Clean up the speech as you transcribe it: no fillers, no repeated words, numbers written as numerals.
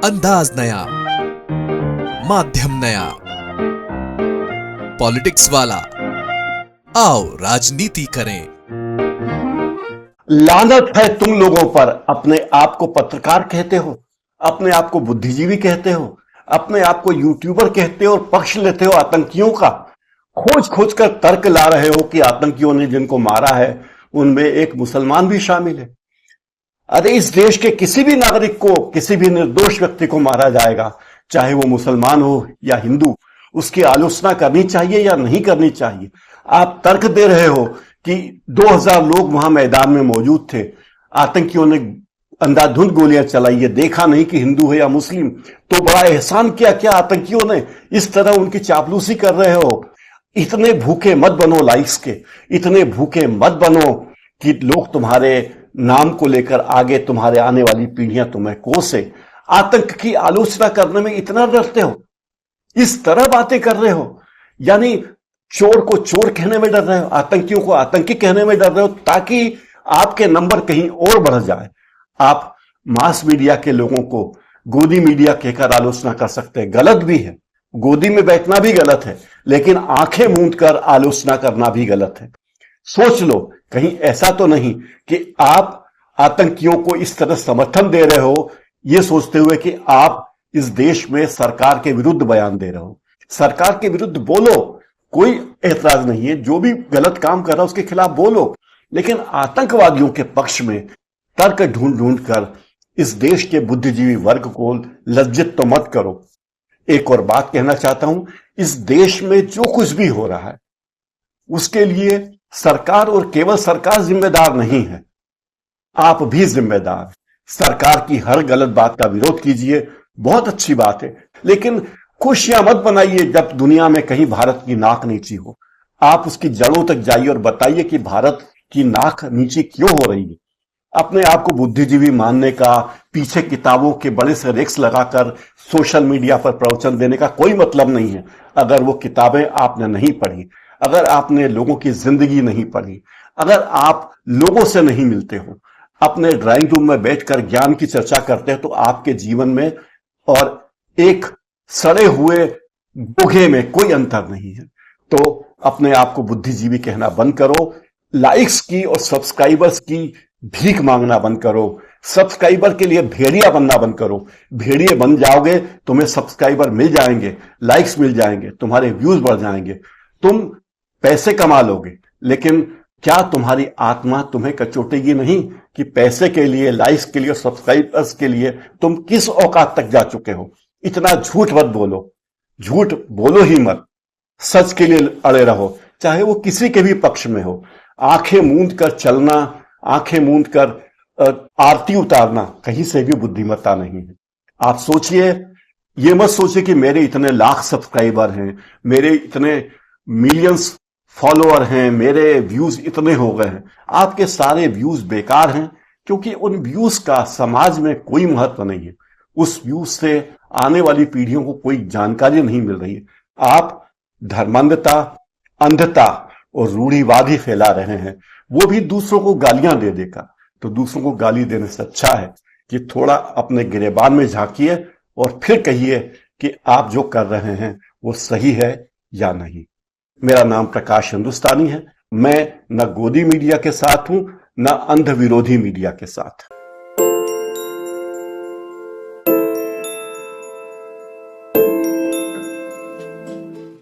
अंदाज नया, माध्यम नया, पॉलिटिक्स वाला। आओ राजनीति करें। लानत है तुम लोगों पर। अपने आप को पत्रकार कहते हो, अपने आप को बुद्धिजीवी कहते हो, अपने आप को यूट्यूबर कहते हो और पक्ष लेते हो आतंकियों का। खोज खोज कर तर्क ला रहे हो कि आतंकियों ने जिनको मारा है उनमें एक मुसलमान भी शामिल है। अरे इस देश के किसी भी नागरिक को, किसी भी निर्दोष व्यक्ति को मारा जाएगा, चाहे वो मुसलमान हो या हिंदू, उसकी आलोचना करनी चाहिए या नहीं करनी चाहिए। आप तर्क दे रहे हो कि 2000 लोग वहां मैदान में मौजूद थे, आतंकियों ने अंधाधुंध गोलियां चलाई है, देखा नहीं कि हिंदू है या मुस्लिम, तो बड़ा एहसान किया क्या आतंकियों ने? इस तरह उनकी चापलूसी कर रहे हो। इतने भूखे मत बनो लाइक्स के, इतने भूखे मत बनो कि लोग तुम्हारे नाम को लेकर आगे तुम्हारे आने वाली पीढ़ियां तुम्हें कोसे। आतंक की आलोचना करने में इतना डरते हो, इस तरह बातें कर रहे हो, यानी चोर को चोर कहने में डर रहे हो, आतंकियों को आतंकी कहने में डर रहे हो ताकि आपके नंबर कहीं और बढ़ जाए। आप मास मीडिया के लोगों को गोदी मीडिया कहकर आलोचना कर सकते हैं, गलत भी है, गोदी में बैठना भी गलत है, लेकिन आंखें मूंद कर आलोचना करना भी गलत है। सोच लो कहीं ऐसा तो नहीं कि आप आतंकियों को इस तरह समर्थन दे रहे हो, यह सोचते हुए कि आप इस देश में सरकार के विरुद्ध बयान दे रहे हो। सरकार के विरुद्ध बोलो, कोई एतराज नहीं है, जो भी गलत काम कर रहा है उसके खिलाफ बोलो, लेकिन आतंकवादियों के पक्ष में तर्क ढूंढ ढूंढ कर इस देश के बुद्धिजीवी वर्ग को लज्जित तो मत करो। एक और बात कहना चाहता हूं, इस देश में जो कुछ भी हो रहा है उसके लिए सरकार और केवल सरकार जिम्मेदार नहीं है, आप भी जिम्मेदार। सरकार की हर गलत बात का विरोध कीजिए, बहुत अच्छी बात है, लेकिन खुशियां मत बनाइए जब दुनिया में कहीं भारत की नाक नीची हो। आप उसकी जड़ों तक जाइए और बताइए कि भारत की नाक नीची क्यों हो रही है। अपने आप को बुद्धिजीवी मानने का, पीछे किताबों के बड़े से रेक्स लगाकर सोशल मीडिया पर प्रवचन देने का कोई मतलब नहीं है। अगर वो किताबें आपने नहीं पढ़ी, अगर आपने लोगों की जिंदगी नहीं पढ़ी, अगर आप लोगों से नहीं मिलते हो, अपने ड्राइंग रूम में बैठकर ज्ञान की चर्चा करते हैं, तो आपके जीवन में और एक सड़े हुए गोगे में कोई अंतर नहीं है। तो अपने आप को बुद्धिजीवी कहना बंद करो, लाइक्स की और सब्सक्राइबर्स की भीख मांगना बंद करो, सब्सक्राइबर के लिए भेड़िया बनना बंद करो। भेड़िए बन जाओगे, तुम्हें सब्सक्राइबर मिल जाएंगे, लाइक्स मिल जाएंगे, तुम्हारे व्यूज बढ़ जाएंगे, तुम पैसे कमा लोगे, लेकिन क्या तुम्हारी आत्मा तुम्हें कचोटेगी नहीं कि पैसे के लिए, लाइक्स के लिए, सब्सक्राइबर्स के लिए तुम किस औकात तक जा चुके हो? इतना झूठ मत बोलो, झूठ बोलो ही मत, सच के लिए अड़े रहो, चाहे वो किसी के भी पक्ष में हो। आंखें मूंद कर चलना, आंखें मूंद कर आरती उतारना कहीं से भी बुद्धिमत्ता नहीं है। आप सोचिए, ये मत सोचिए कि मेरे इतने लाख सब्सक्राइबर हैं, मेरे इतने मिलियंस फॉलोअर हैं, मेरे व्यूज इतने हो गए हैं। आपके सारे व्यूज बेकार हैं, क्योंकि उन व्यूज का समाज में कोई महत्व नहीं है। उस व्यूज से आने वाली पीढ़ियों को कोई जानकारी नहीं मिल रही है। आप धर्मांधता, अंधता और रूढ़िवाद ही फैला रहे हैं, वो भी दूसरों को गालियां दे देगा। तो दूसरों को गाली देने से अच्छा है कि थोड़ा अपने गिरेबान में झांकिए और फिर कहिए कि आप जो कर रहे हैं वो सही है या नहीं। मेरा नाम प्रकाश हिंदुस्तानी है। मैं न गोदी मीडिया के साथ हूं, न अंध विरोधी मीडिया के साथ।